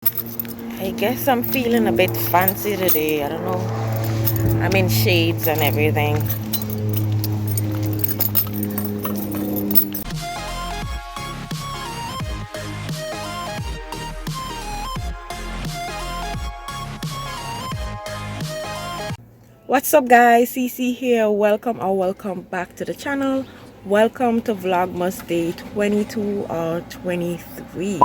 I guess I'm feeling a bit fancy today. I don't know. I'm in shades and everything. What's up guys, CC here. Welcome back to the channel. Welcome to Vlogmas day 22 or 23.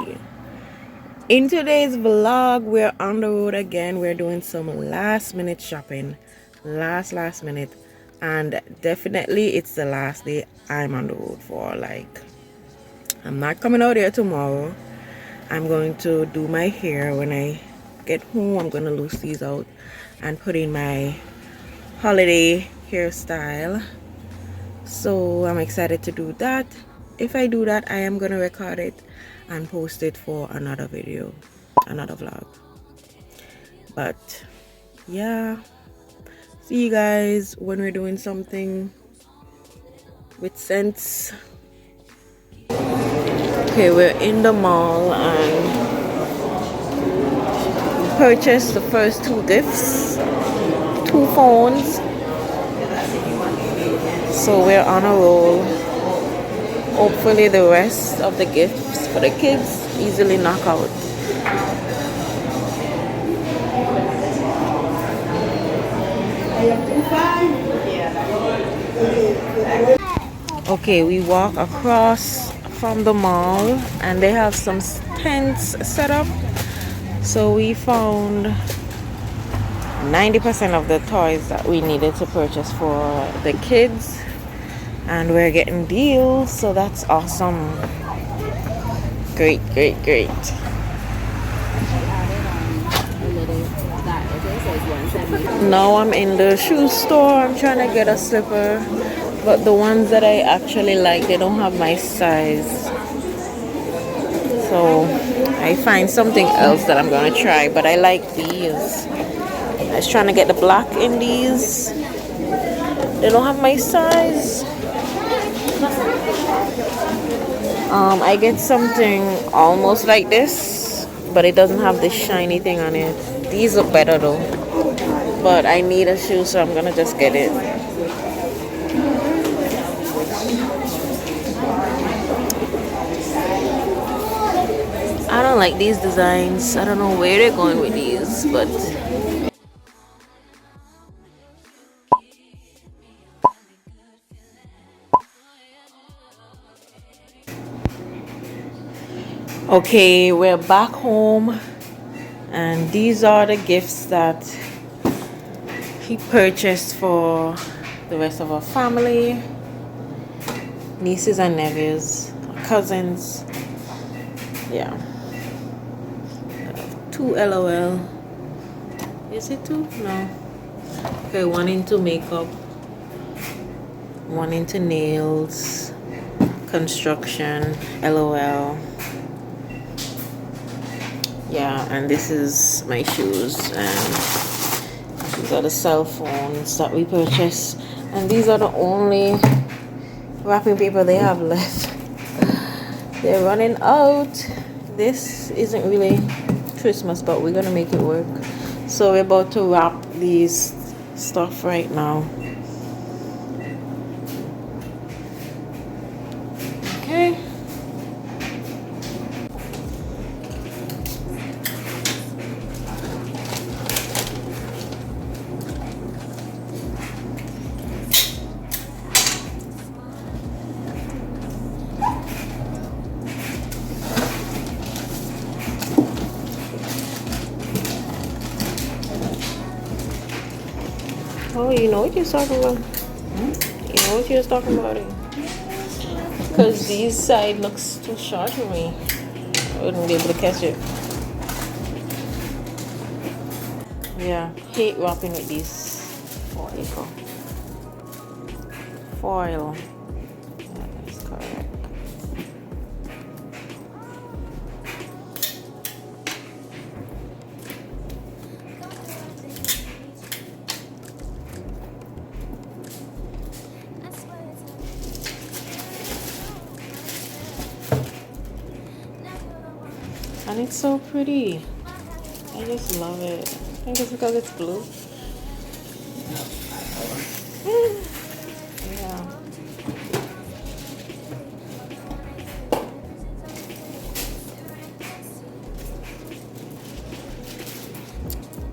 In today's vlog, we're on the road again. We're doing some last minute shopping. Last minute. And definitely it's the last day I'm on the road for. Like, I'm not coming out here tomorrow. I'm going to do my hair. When I get home, I'm going to loose these out and put in my holiday hairstyle. So I'm excited to do that. If I do that, I am going to record it and post it for another video, another vlog. But yeah, see you guys when we're doing something with sense. Okay, we're in the mall and purchased the first two gifts, two phones. So we're on a roll. Hopefully the rest of the gifts for the kids easily knock out. Okay, we walk across from the mall and they have some tents set up. So we found 90% of the toys that we needed to purchase for the kids, and we're getting deals, so that's awesome. Great. Now I'm in the shoe store. I'm trying to get a slipper, but the ones that I actually like, they don't have my size, so I find something else that I'm gonna try. But I like these. I was trying to get the black in these. They don't have my size. I get something almost like this, but it doesn't have this shiny thing on it. These look better though, but I need a shoe, so I'm gonna just get it. I don't like these designs. I don't know where they're going with these, but okay, we're back home, and these are the gifts that he purchased for the rest of our family, nieces and nephews, cousins. Yeah, 2 LOL. Is it 2? No. Okay, 1 into makeup, 1 into nails, construction, LOL. Yeah, and this is my shoes, and these are the cell phones that we purchased, and these are the only wrapping paper they have left. They're running out. This isn't really Christmas, but we're gonna make it work. So we're about to wrap these stuff right now. Okay. Oh, you know what you're talking about? You know what you're talking about? Because this side looks too short for me. I wouldn't be able to catch it. Yeah, hate wrapping with this foil. Foil. Yeah, that's correct. And it's so pretty. I just love it. I think it's because it's blue. Yeah.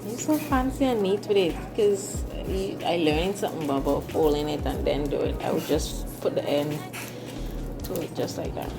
You're so fancy and neat with it, because I learned something about folding it and then do it. I would just put the end to it just like that.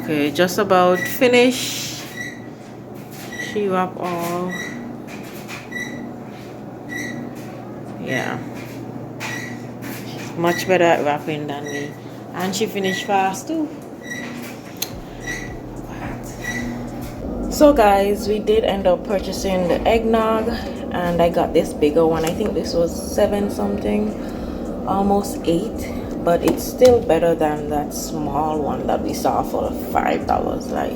Okay, just about finished. She wrap all. Yeah, she's much better at wrapping than me, and she finished fast too. So guys, we did end up purchasing the eggnog, and I got this bigger one. I think this was 7 something, almost 8, but it's still better than that small one that we saw for $5. Like,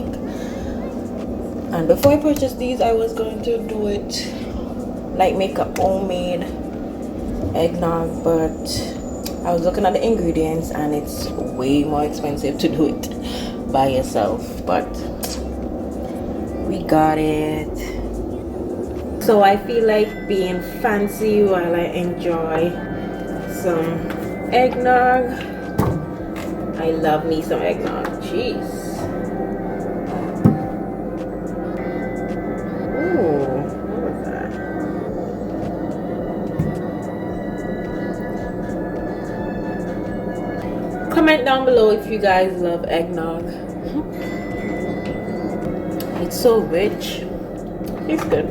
and before I purchased these, I was going to do it like make a homemade eggnog, but I was looking at the ingredients and it's way more expensive to do it by yourself. But we got it. So I feel like being fancy while I enjoy some eggnog. I love me some eggnog. Jeez. Ooh, what was that? Comment down below if you guys love eggnog. It's so rich. It's good.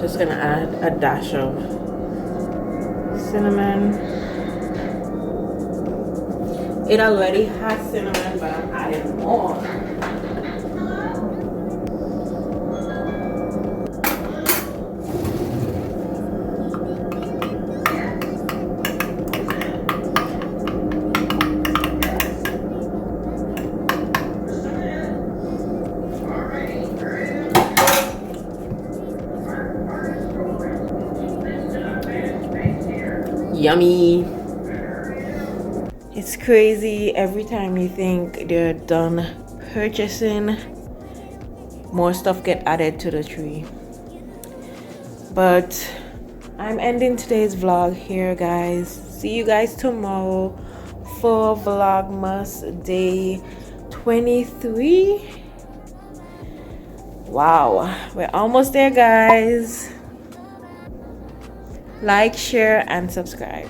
Just gonna add a dash of cinnamon. It already has cinnamon, but I'm adding more. Yummy. It's crazy, every time you think they're done purchasing, more stuff get added to the tree. But I'm ending today's vlog here, guys. See you guys tomorrow for Vlogmas day 23. Wow, we're almost there, guys. Like, share, and subscribe.